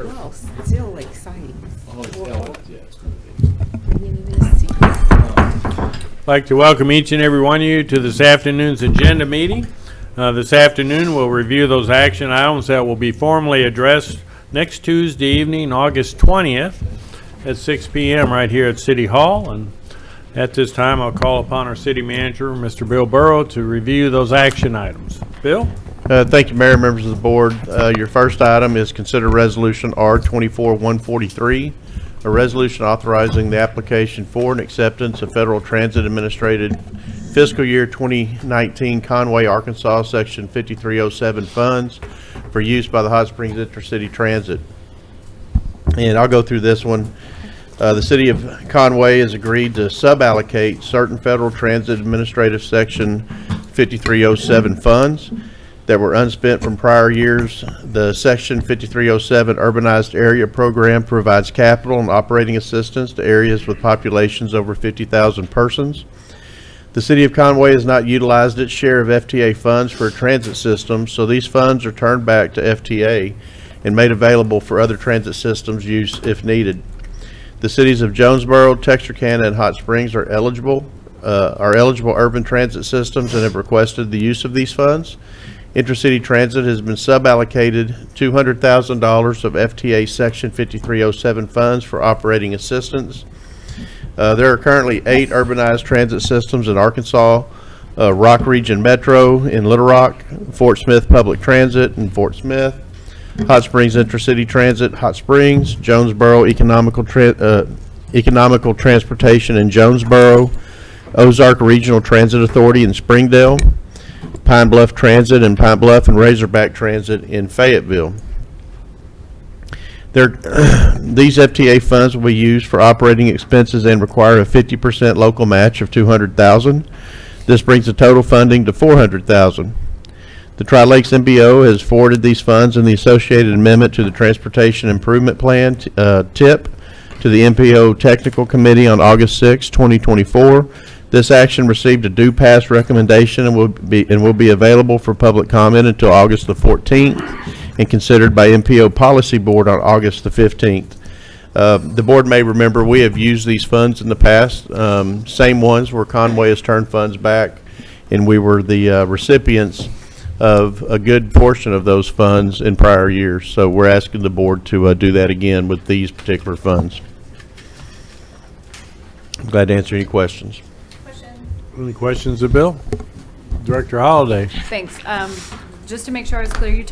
Well, still exciting. I'd like to welcome each and every one of you to this afternoon's agenda meeting. This afternoon, we'll review those action items that will be formally addressed next Tuesday evening, August 20th at 6 p.m. right here at City Hall. And at this time, I'll call upon our city manager, Mr. Bill Burrow, to review those action items. Bill? Thank you, Mayor, members of the board. Your first item is consider Resolution R-24-143, a resolution authorizing the application for and acceptance of Federal Transit Administrated Fiscal Year 2019 Conway, Arkansas, Section 5307 funds for use by the Hot Springs Intercity Transit. And I'll go through this one. The City of Conway has agreed to suballocate certain Federal Transit Administrative Section 5307 funds that were unspent from prior years. The Section 5307 Urbanized Area Program provides capital and operating assistance to areas with populations over 50,000 persons. The City of Conway has not utilized its share of FTA funds for a transit system, so these funds are turned back to FTA and made available for other transit systems use if needed. The cities of Jonesboro, Texarkana, and Hot Springs are eligible urban transit systems and have requested the use of these funds. Intercity Transit has been suballocated $200,000 of FTA Section 5307 funds for operating assistance. There are currently 8 urbanized transit systems in Arkansas: Rock Region Metro in Little Rock, Fort Smith Public Transit in Fort Smith, Hot Springs Intercity Transit, Hot Springs, Jonesboro Economical Transportation in Jonesboro, Ozark Regional Transit Authority in Springdale, Pine Bluff Transit in Pine Bluff, and Razorback Transit in Fayetteville. These FTA funds will be used for operating expenses and require a 50% local match of $200,000. This brings the total funding to $400,000. The Tri-Lakes MBO has forwarded these funds and the associated amendment to the Transportation Improvement Plan, TIP, to the MPO Technical Committee on August 6, 2024. This action received a due pass recommendation and will be available for public comment until August the 14th and considered by MPO Policy Board on August the 15th. The board may remember we have used these funds in the past, same ones where Conway has turned funds back, and we were the recipients of a good portion of those funds in prior years. So we're asking the board to do that again with these particular funds. I'm glad to answer any questions. Any questions of Bill? Director Holliday? Thanks. Just to make sure I was clear, you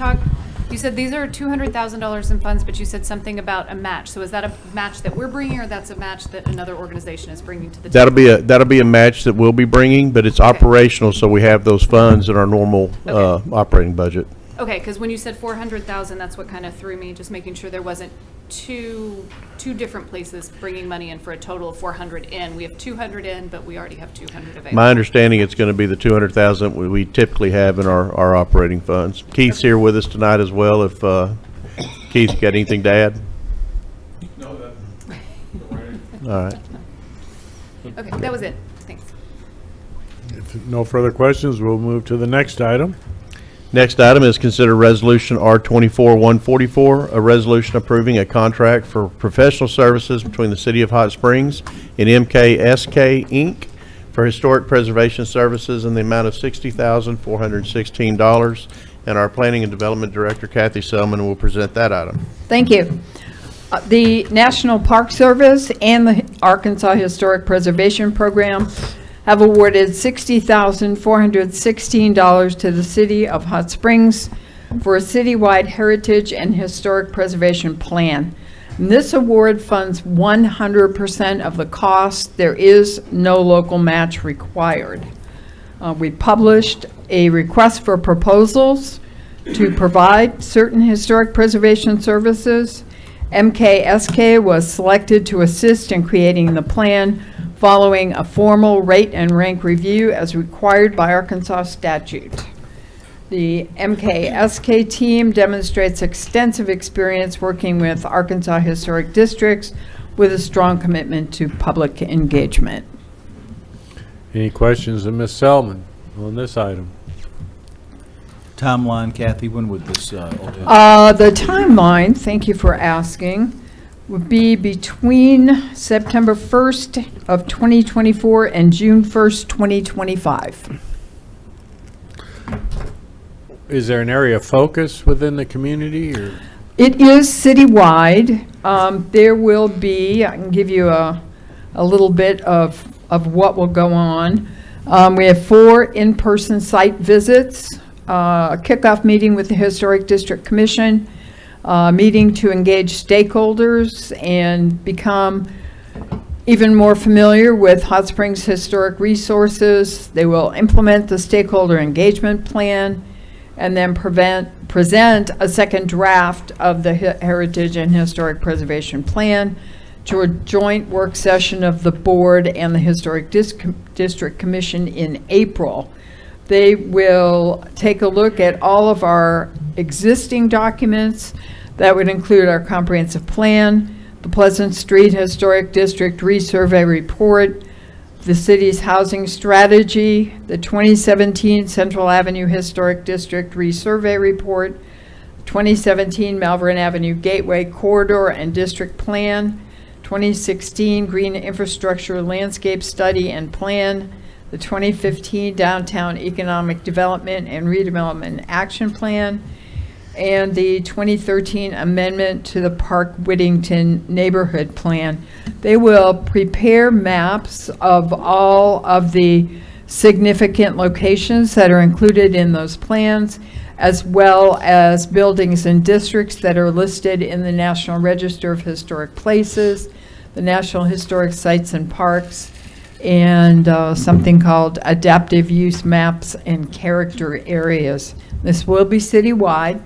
said these are $200,000 in funds, but you said something about a match. So is that a match that we're bringing, or that's a match that another organization is bringing to the table? That'll be a match that we'll be bringing, but it's operational, so we have those funds in our normal operating budget. Okay, because when you said 400,000, that's what kind of threw me, just making sure there wasn't two different places bringing money in for a total of 400 in. We have 200 in, but we already have 200 available. My understanding, it's going to be the 200,000 we typically have in our operating funds. Keith's here with us tonight as well. If Keith, got anything to add? No, All right. Okay, that was it. Thanks. If no further questions, we'll move to the next item. Next item is consider Resolution R-24-144, a resolution approving a contract for professional services between the City of Hot Springs and MKSK, Inc. for historic preservation services in the amount of $60,416. And our Planning and Development Director, Kathy Selman, will present that item. Thank you. The National Park Service and the Arkansas Historic Preservation Program have awarded $60,416 to the City of Hot Springs for a citywide heritage and historic preservation plan. And this award funds 100% of the cost. There is no local match required. We published a request for proposals to provide certain historic preservation services. MKSK was selected to assist in creating the plan following a formal rate and rank review as required by Arkansas statute. The MKSK team demonstrates extensive experience working with Arkansas historic districts with a strong commitment to public engagement. Any questions of Ms. Selman on this item? Timeline, Kathy, when would this, all do? The timeline, thank you for asking, would be between September 1st of 2024 and June 1st, 2025. Is there an area of focus within the community, or? It is citywide. There will be, I can give you a little bit of what will go on. We have 4 in-person site visits, a kickoff meeting with the Historic District Commission, meeting to engage stakeholders and become even more familiar with Hot Springs historic resources. They will implement the stakeholder engagement plan and then present a second draft of the Heritage and Historic Preservation Plan to a joint work session of the board and the Historic District Commission in April. They will take a look at all of our existing documents. That would include our comprehensive plan, the Pleasant Street Historic District Resurvey Report, the city's housing strategy, the 2017 Central Avenue Historic District Resurvey Report, 2017 Malvern Avenue Gateway Corridor and District Plan, 2016 Green Infrastructure Landscape Study and Plan, the 2015 Downtown Economic Development and Redevelopment Action Plan, and the 2013 amendment to the Park Whittington Neighborhood Plan. They will prepare maps of all of the significant locations that are included in those plans, as well as buildings and districts that are listed in the National Register of Historic Places, the National Historic Sites and Parks, and something called Adaptive Use Maps and Character Areas. This will be citywide.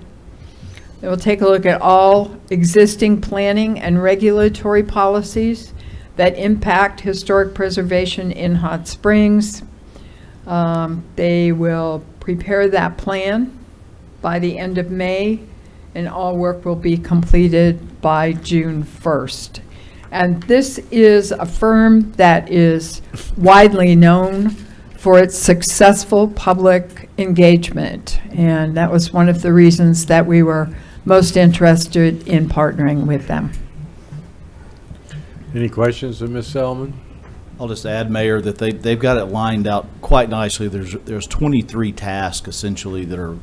It will take a look at all existing planning and regulatory policies that impact historic preservation in Hot Springs. They will prepare that plan by the end of May, and all work will be completed by June 1st. And this is a firm that is widely known for its successful public engagement. And that was one of the reasons that we were most interested in partnering with them. Any questions of Ms. Selman? I'll just add, Mayor, that they've got it lined out quite nicely. There's 23 tasks essentially that are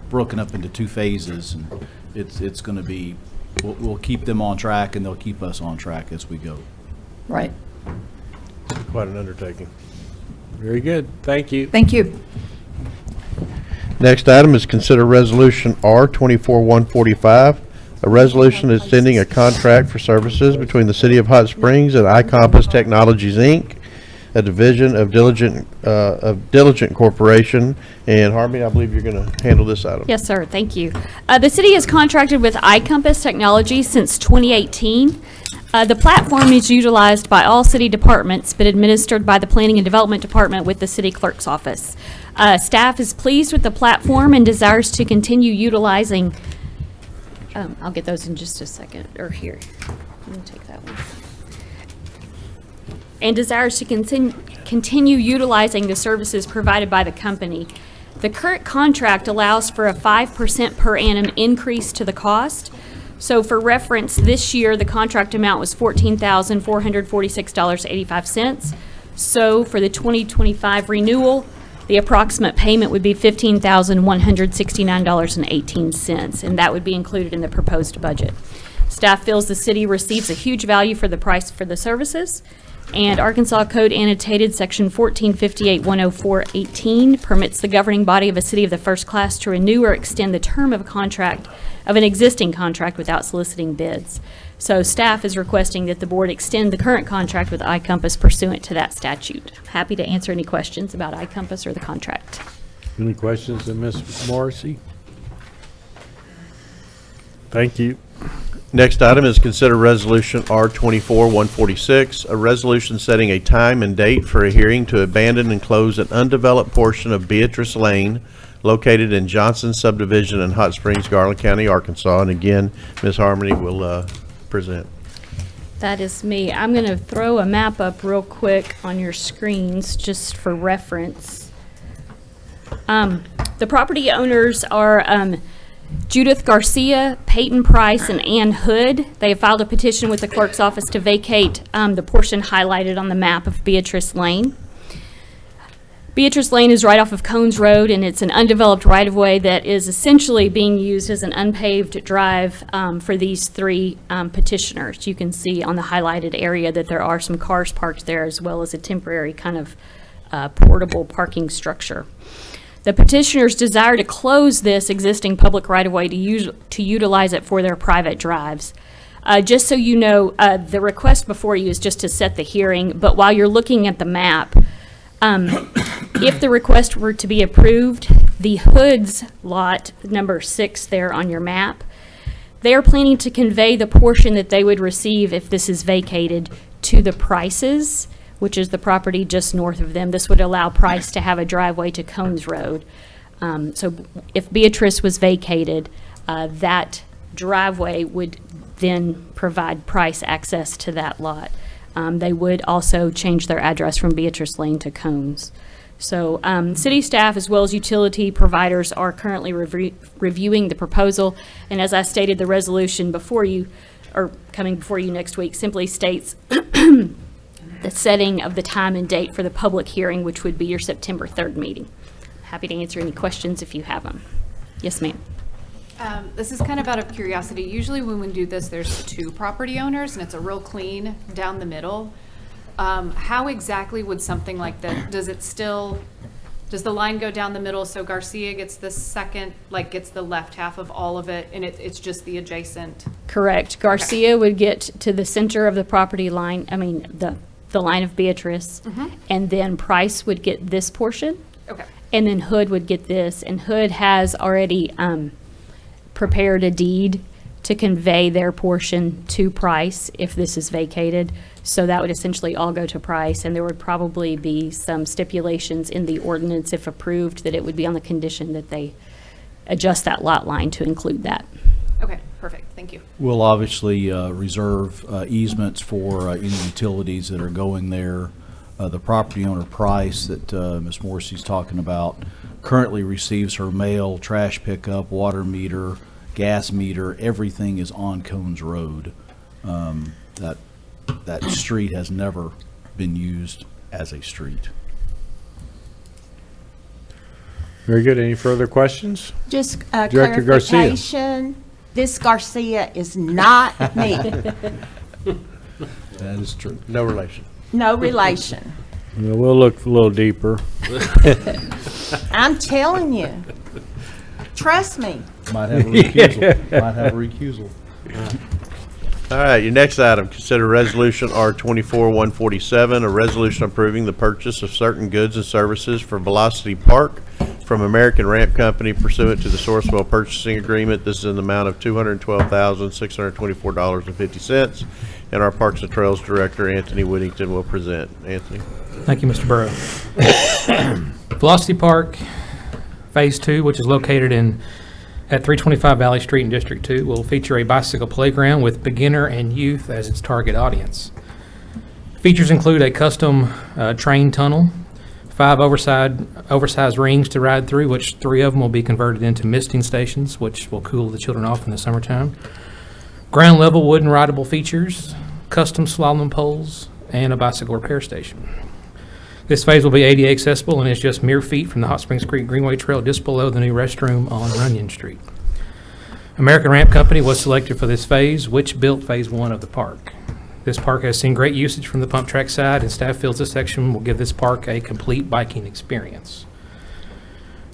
broken up into 2 phases, and it's going to be, we'll keep them on track, and they'll keep us on track as we go. Right. Quite an undertaking. Very good. Thank you. Thank you. Next item is consider resolution R 24-145, a resolution extending a contract for services between the City of Hot Springs and iCompass Technologies, Inc., a division of Diligent Corporation. And Harmony, I believe you're going to handle this item. Yes, sir. Thank you. The city has contracted with iCompass Technology since 2018. The platform is utilized by all city departments, but administered by the Planning and Development Department with the city clerk's office. Staff is pleased with the platform and desires to continue utilizing. I'll get those in just a second, or here. Let me take that one. And desires to continue utilizing the services provided by the company. The current contract allows for a 5% per annum increase to the cost. So for reference, this year, the contract amount was $14,446.85. So for the 2025 renewal, the approximate payment would be $15,169.18, and that would be included in the proposed budget. Staff feels the city receives a huge value for the price for the services, and Arkansas Code Annotated Section 1458-104-18 permits the governing body of a city of the first class to renew or extend the term of a contract of an existing contract without soliciting bids. So staff is requesting that the board extend the current contract with iCompass pursuant to that statute. Happy to answer any questions about iCompass or the contract. Any questions of Ms. Morrissey? Thank you. Next item is consider resolution R 24-146, a resolution setting a time and date for a hearing to abandon and close an undeveloped portion of Beatrice Lane located in Johnson Subdivision in Hot Springs, Garland County, Arkansas. And again, Ms. Harmony will present. That is me. I'm going to throw a map up real quick on your screens just for reference. The property owners are Judith Garcia, Peyton Price, and Ann Hood. They have filed a petition with the clerk's office to vacate the portion highlighted on the map of Beatrice Lane. Beatrice Lane is right off of Cones Road, and it's an undeveloped right-of-way that is essentially being used as an unpaved drive for these three petitioners. You can see on the highlighted area that there are some cars parked there, as well as a temporary kind of portable parking structure. The petitioners desire to close this existing public right-of-way to utilize it for their private drives. Just so you know, the request before you is just to set the hearing, but while you're looking at the map, if the request were to be approved, the Hoods lot, number 6 there on your map, they are planning to convey the portion that they would receive if this is vacated to the Prices, which is the property just north of them. This would allow Price to have a driveway to Cones Road. So if Beatrice was vacated, that driveway would then provide Price access to that lot. They would also change their address from Beatrice Lane to Cones. So city staff as well as utility providers are currently reviewing the proposal. And as I stated, the resolution before you, or coming before you next week, simply states the setting of the time and date for the public hearing, which would be your September 3rd meeting. Happy to answer any questions if you have them. Yes, ma'am. This is kind of out of curiosity. Usually when we do this, there's 2 property owners and it's a real clean down the middle. How exactly would something like that, does the line go down the middle so Garcia gets the second, like gets the left half of all of it and it's just the adjacent? Correct. Garcia would get to the center of the property line, I mean, the line of Beatrice, and then Price would get this portion. Okay. And then Hood would get this, and Hood has already prepared a deed to convey their portion to Price if this is vacated. So that would essentially all go to Price, and there would probably be some stipulations in the ordinance, if approved, that it would be on the condition that they adjust that lot line to include that. Okay, perfect. Thank you. We'll obviously reserve easements for any utilities that are going there. The property owner, Price, that Ms. Morrissey's talking about, currently receives her mail, trash pickup, water meter, gas meter. Everything is on Cones Road. That street has never been used as a street. Very good. Any further questions? Just Director Garcia. clarification, this Garcia is not me, That is true. No relation. no relation. Well, we'll look a little deeper. I'm telling you. Trust me. Might have a recusal. Might have a recusal. All right, your next item, consider Resolution R-24-147, a resolution approving the purchase of certain goods and services for Velocity Park from American Ramp Company pursuant to the Sourcewell Purchasing Agreement. This is in the amount of $212,624.50. And our Parks and Trails Director, Anthony Whittington, will present. Anthony? Thank you, Mr. Burrow. Velocity Park Phase 2, which is located at 325 Valley Street in District 2, will feature a bicycle playground with beginner and youth as its target audience. Features include a custom train tunnel, 5 oversized rings to ride through, which 3 of them will be converted into misting stations, which will cool the children off in the summertime. Ground level wooden rideable features, custom slalom poles, and a bicycle repair station. This phase will be ADA accessible and is just mere feet from the Hot Springs Creek Greenway Trail just below the new restroom on Runyon Street. American Ramp Company was selected for this phase, which built Phase 1 of the park. This park has seen great usage from the pump track side, and staff feels this section will give this park a complete biking experience.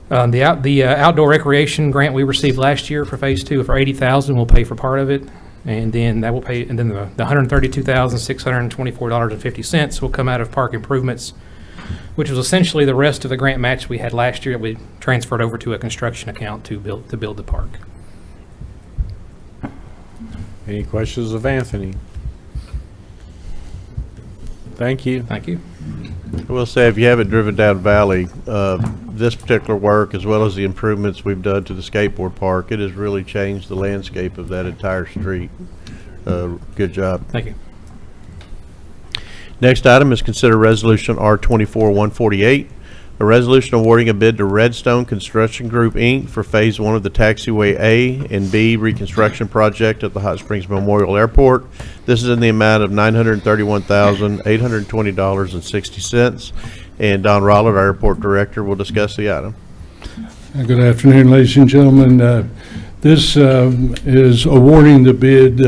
The outdoor recreation grant we received last year for Phase 2 for $80,000 will pay for part of it, and then that will pay, and then the $132,624.50 will come out of park improvements, which was essentially the rest of the grant match we had last year that we transferred over to a construction account to build the park. Any questions of Anthony? Thank you. Thank you. I will say, if you haven't driven down Valley, this particular work, as well as the improvements we've done to the skateboard park, it has really changed the landscape of that entire street. Good job. Thank you. Next item is consider Resolution R-24-148, A resolution awarding a bid to Redstone Construction Group, Inc. for Phase 1 of the Taxiway A and B reconstruction project at the Hot Springs Memorial Airport. This is in the amount of $931,820.60. And Don Rollard, our airport director, will discuss the item. Good afternoon, ladies and gentlemen. This is awarding the bid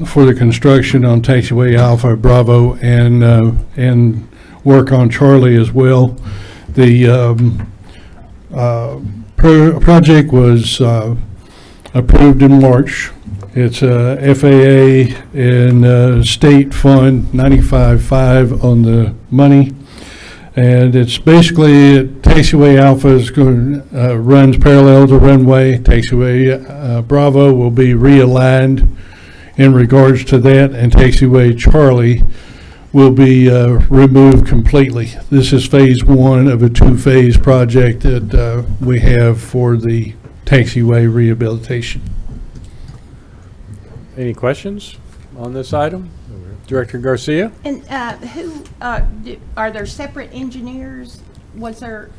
for the construction on Taxiway Alpha, Bravo, and work on Charlie as well. The project was approved in March. It's a FAA and state fund 95.5 on the money. And it's basically, Taxiway Alpha is going, runs parallel to runway. Taxiway Bravo will be realigned in regards to that, and Taxiway Charlie will be removed completely. This is phase 1 of a 2-phase project that we have for the taxiway rehabilitation. Any questions on this item? Director Garcia? And are there separate engineers? Was there?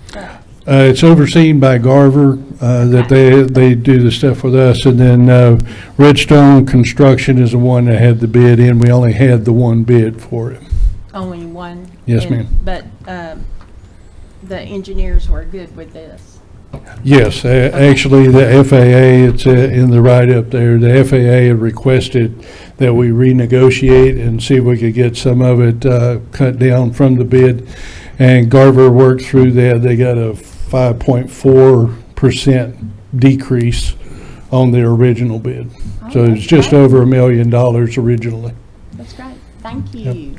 It's overseen by Garver, that they do the stuff with us, and then Redstone Construction is the one that had the bid in. We only had the one bid for it. Only one? Yes, ma'am. But the engineers were good with this? Yes, actually, the FAA, it's in the write-up there, the FAA had requested that we renegotiate and see if we could get some of it cut down from the bid. And Garver worked through that. They got a 5.4% decrease on their original bid. So it's just over $1 million originally. That's great. Thank you.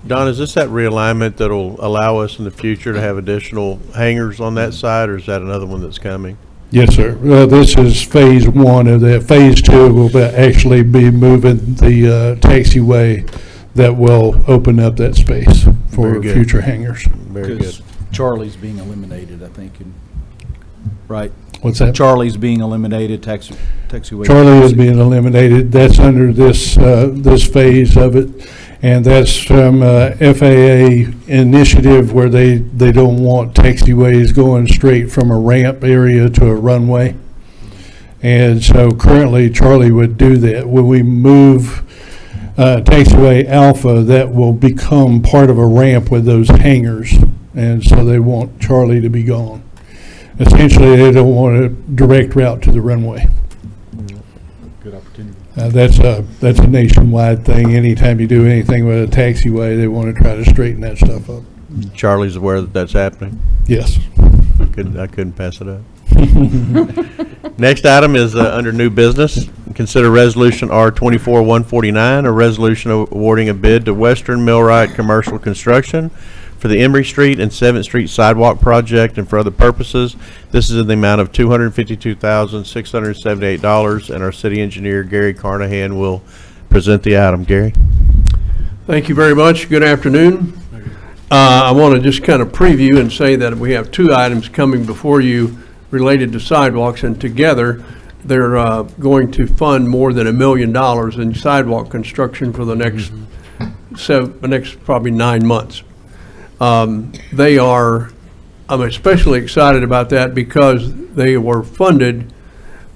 Don, is this that realignment that'll allow us in the future to have additional hangars on that side, or is that another one that's coming? Yes, sir. This is phase 1 of that. Phase 2 will actually be moving the taxiway that will open up that space for Very good. future hangars. Very good. Because Charlie's being eliminated, I think, right? What's that? Charlie's being eliminated, taxiway. Charlie is being eliminated. That's under this this phase of it, and that's from FAA initiative where they don't want taxiways going straight from a ramp area to a runway. And so currently Charlie would do that. When we move Taxiway Alpha, that will become part of a ramp with those hangars, and so they want Charlie to be gone. Essentially, they don't want a direct route to the runway. Good opportunity. That's a nationwide thing. Anytime you do anything with a taxiway, they want to try to straighten that stuff up. Charlie's aware that that's happening. Yes. I couldn't pass it up. Next item is under new business. Consider resolution R24-149, a resolution awarding a bid to Western Millwright Commercial Construction for the Emory Street and 7th Street sidewalk project and for other purposes. This is in the amount of $252,678, and our city engineer, Gary Carnahan, will present the item. Gary? Thank you very much. Good afternoon. I want to just kind of preview and say that we have 2 items coming before you related to sidewalks, and together they're going to fund more than $1 million in sidewalk construction for the next probably 9 months. I'm especially excited about that because they were funded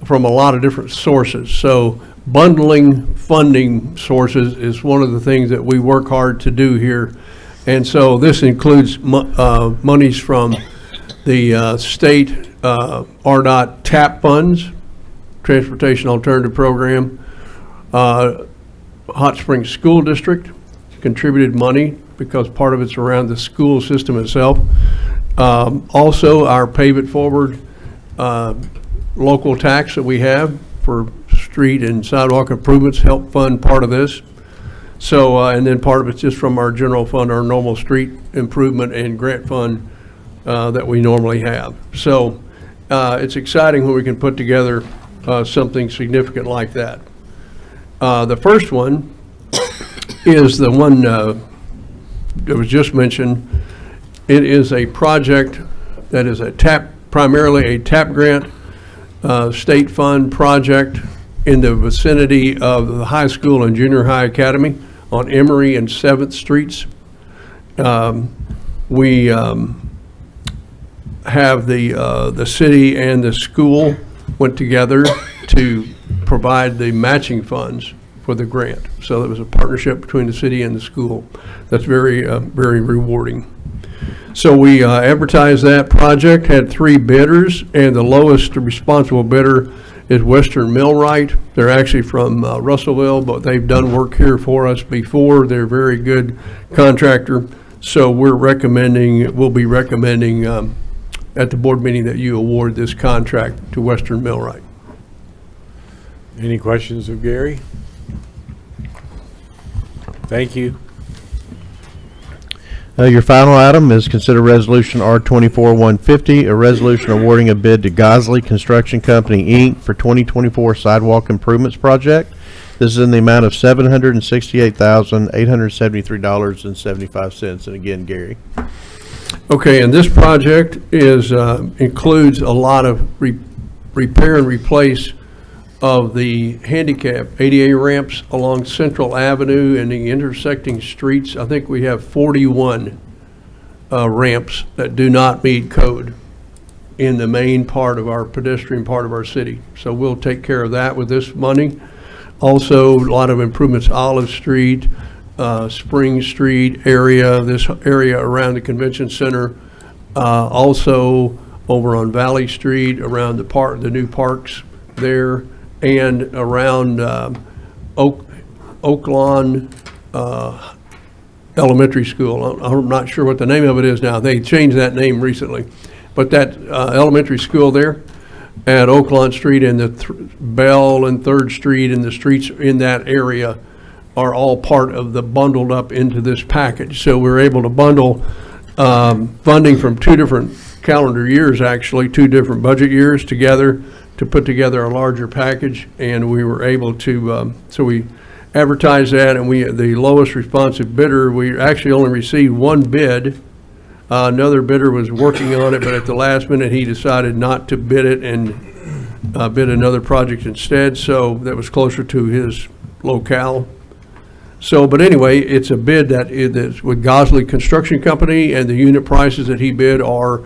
from a lot of different sources. So bundling funding sources is one of the things that we work hard to do here. And so this includes monies from the state RDOT TAP funds, Transportation Alternative Program. Hot Springs School District contributed money because part of it's around the school system itself. Also, our Pave It Forward local tax that we have for street and sidewalk improvements help fund part of this. So, and then part of it's just from our general fund, our normal street improvement and grant fund that we normally have. So it's exciting when we can put together something significant like that. The first one is the one that was just mentioned. It is a project that is primarily a TAP grant state fund project in the vicinity of the high school and junior high academy on Emory and 7th Streets. We have the city and the school went together to provide the matching funds for the grant. So there was a partnership between the city and the school. That's very, very rewarding. So we advertised that project, had 3 bidders, and the lowest responsible bidder is Western Millwright. They're actually from Russellville, but they've done work here for us before. They're a very good contractor. So we'll be recommending at the board meeting that you award this contract to Western Millwright. Any questions of Gary? Thank you. Your final item is consider resolution R24-150, a resolution awarding a bid to Gosley Construction Company, Inc. for 2024 sidewalk improvements project. This is in the amount of $768,873.75. And again, Gary. Okay, and this project is, includes a lot of repair and replace of the handicap ADA ramps along Central Avenue and the intersecting streets. I think we have 41 ramps that do not meet code in the main part of our pedestrian part of our city. So we'll take care of that with this money. Also, a lot of improvements, Olive Street, Spring Street area, this area around the convention center. Also over on Valley Street, around the new parks there, and around Oaklawn Elementary School. I'm not sure what the name of it is now. They changed that name recently. But that elementary school there at Oaklawn Street and the Bell and 3rd Street and the streets in that area are all part of the bundled up into this package. So we're able to bundle funding from 2 different calendar years, actually, 2 different budget years together to put together a larger package, and we were able to, so we advertised that, and the lowest responsive bidder, we actually only received 1 bid. Another bidder was working on it, but at the last minute, he decided not to bid it and bid another project instead, so that was closer to his locale. So, but anyway, it's a bid that's with Gosley Construction Company, and the unit prices that he bid are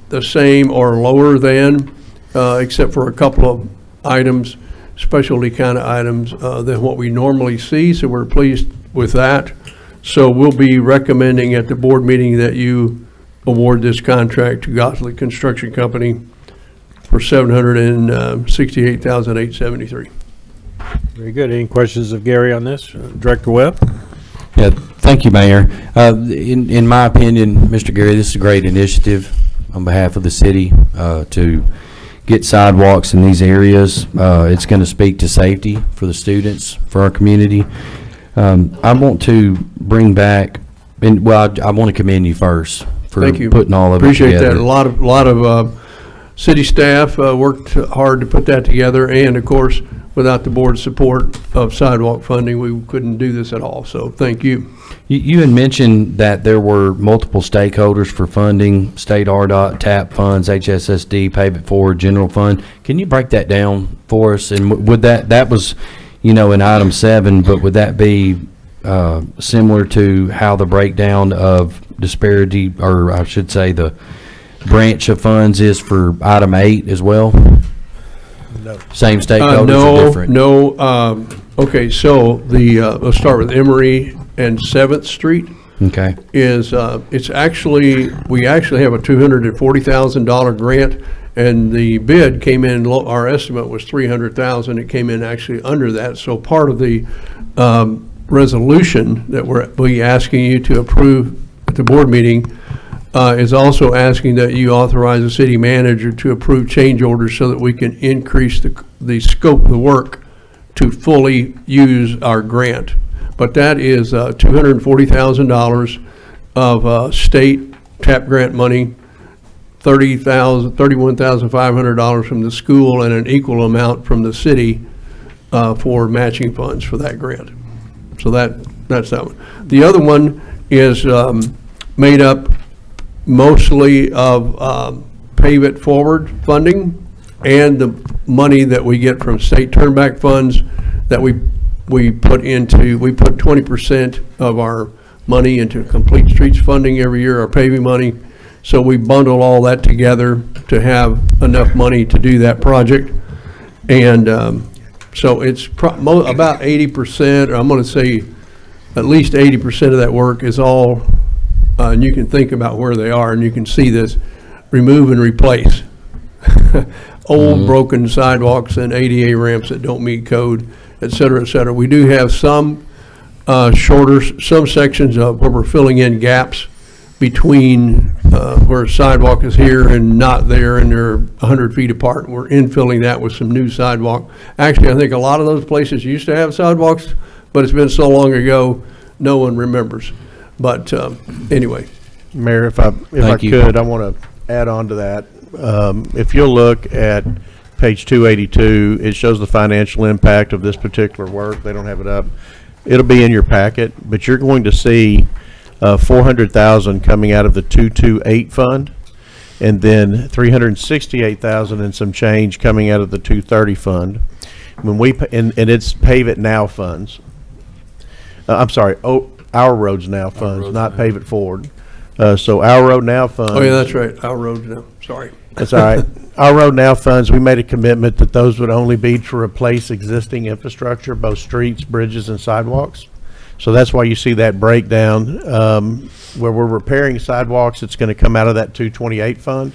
the same or lower than, except for a couple of items, specialty kind of items, than what we normally see. So we're pleased with that. So we'll be recommending at the board meeting that you award this contract to Gosley Construction Company for $768,873. Very good. Any questions of Gary on this? Director Webb? Yeah, thank you, Mayor. In my opinion, Mr. Gary, this is a great initiative on behalf of the city to get sidewalks in these areas. It's going to speak to safety for the students, for our community. I want to bring back, and well, I want to commend you first for Thank you. putting all of Appreciate it together. that. A lot of city staff worked hard to put that together, and of course, without the board's support of sidewalk funding, we couldn't do this at all. So thank you. You had mentioned that there were multiple stakeholders for funding, state RDOT, TAP funds, HSSD, Pave It Forward, general fund. Can you break that down for us? And would that was, in item 7, but would that be similar to how the breakdown of disparity, or I should say the branch of funds is for item 8 as well? No. Same stakeholders or different? No. Okay, so let's start with Emory and 7th Street. Okay. It's actually, we actually have a $240,000 grant, and the bid came in, our estimate was $300,000. It came in actually under that. So part of the resolution that we're asking you to approve at the board meeting is also asking that you authorize the city manager to approve change orders so that we can increase the scope of the work to fully use our grant. But that is $240,000 of state TAP grant money, $31,500 from the school, and an equal amount from the city for matching funds for that grant. So that's that one. The other one is made up mostly of Pave It Forward funding and the money that we get from state turnback funds that we put 20% of our money into Complete Streets funding every year, our paving money. So we bundle all that together to have enough money to do that project. And so it's about 80%, or I'm going to say at least 80% of that work is all, and you can think about where they are, and you can see this, remove and replace. Old broken sidewalks and ADA ramps that don't meet code, et cetera, et cetera. We do have some some sections of where we're filling in gaps between where a sidewalk is here and not there, and they're 100 feet apart. We're infilling that with some new sidewalk. Actually, I think a lot of those places used to have sidewalks, but it's been so long ago, no one remembers. But anyway. Mayor, if I Thank you. could, I want to add on to that. If you'll look at page 282, it shows the financial impact of this particular work. They don't have it up. It'll be in your packet, but you're going to see $400,000 coming out of the 228 fund, and then $368,000 and some change coming out of the 230 fund. When we and it's Pave It Now funds. I'm sorry, Our Roads Now funds, not Pave It Forward. So Our Road Now funds. Oh, yeah, that's right. Our roads now. Sorry. That's all right. Our Road Now funds, we made a commitment that those would only be to replace existing infrastructure, both streets, bridges, and sidewalks. So that's why you see that breakdown. Where we're repairing sidewalks, it's going to come out of that 228 fund.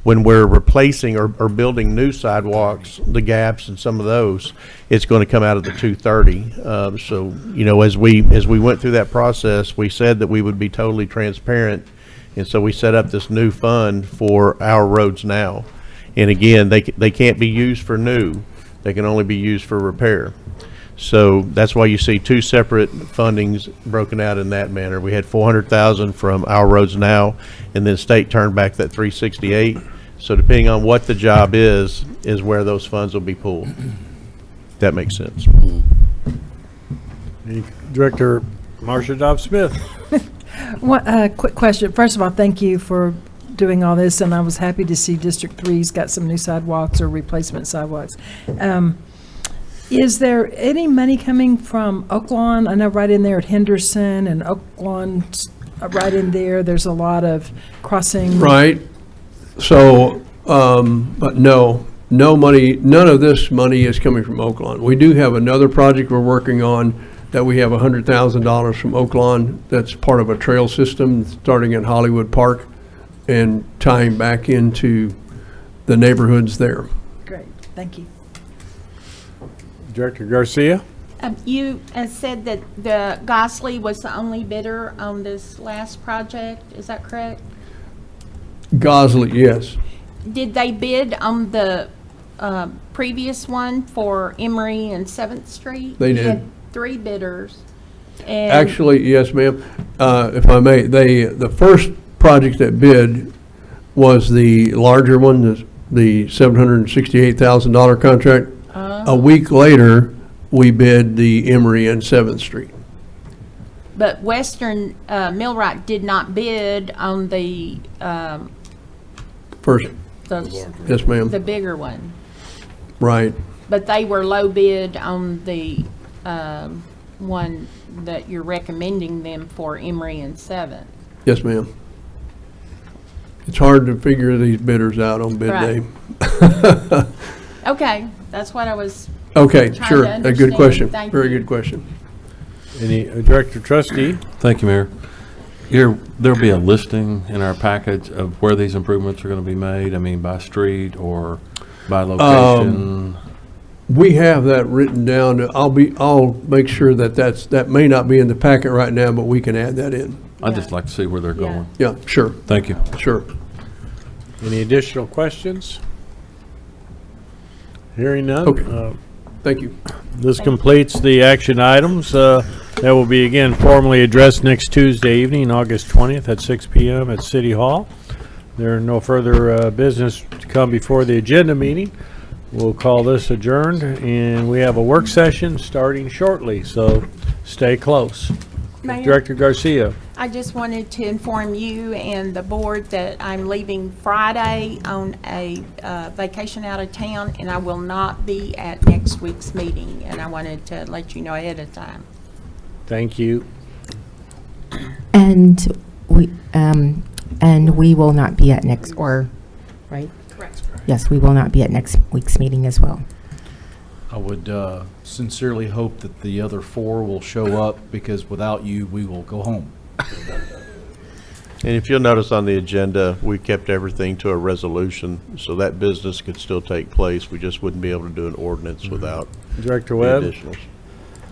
When we're replacing or building new sidewalks, the gaps and some of those, it's going to come out of the 230. So, you know, as we went through that process, we said that we would be totally transparent. And so we set up this new fund for Our Roads Now. And again, they can't be used for new. They can only be used for repair. So that's why you see two separate fundings broken out in that manner. We had $400,000 from Our Roads Now, and then state turned back that 368. So depending on what the job is where those funds will be pulled. That makes sense. Director Marcia Dobbs Smith. One quick question. First of all, thank you for doing all this, and I was happy to see District 3's got some new sidewalks or replacement sidewalks. Is there any money coming from Oaklawn? I know right in there at Henderson and Oaklawn, right in there, there's a lot of crossing. Right. So, but no money, none of this money is coming from Oaklawn. We do have another project we're working on that we have $100,000 from Oaklawn. That's part of a trail system starting in Hollywood Park and tying back into the neighborhoods there. Great, thank you. Director Garcia. You said that the Gosley was the only bidder on this last project, is that correct? Gosley, yes. Did they bid on the previous one for Emory and 7th Street? They You did. had 3 bidders. And Actually, yes, ma'am. If I may, the first project that bid was the larger one, the $768,000 contract. A week later, we bid the Emory and 7th Street. But Western Millwright did not bid on the First, yes, ma'am. the bigger one. Right. But they were low bid on the one that you're recommending them for, Emory and 7th. Yes, ma'am. It's hard to figure these bidders out on bid Right. day. Okay, that's what I was Okay, trying sure. to A good understand. question. Thank Very you. good question. Any Director Trustee. Thank you, Mayor. There'll be a listing in our package of where these improvements are going to be made, I mean, by street or by location. We have that written down. I'll make sure that may not be in the packet right now, but we can add that in. I'd just like to see where they're going. Yeah, sure, Thank you. sure. Any additional questions? Hearing none. Okay. Thank you. This completes the action items. That will be again formally addressed next Tuesday evening, August 20th at 6 p.m. at City Hall. There are no further business to come before the agenda meeting. We'll call this adjourned, and we have a work session starting shortly, so stay close. Mayor? Director Garcia. I just wanted to inform you and the board that I'm leaving Friday on a vacation out of town, and I will not be at next week's meeting, and I wanted to let you know ahead of time. Thank you. And And we will not be at next, or, right? Correct. Yes, we will not be at next week's meeting as well. I would sincerely hope that the other 4 will show up, because without you, we will go home. And if you'll notice on the agenda, we kept everything to a resolution, so that business could still take place. We just wouldn't be able to do an ordinance without Director the Webb? additionals.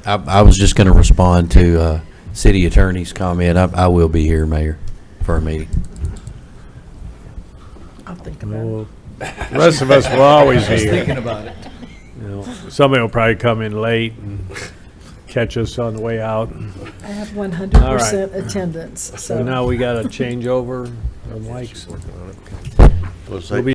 I was just going to respond to city attorney's comment. I will be here, Mayor, for a meeting. I'll think about it. The rest of us will always be here. Thinking about it. You know, somebody will probably come in late and catch us on the way out. I have 100% attendance, So now we got a changeover of mics. Was We'll be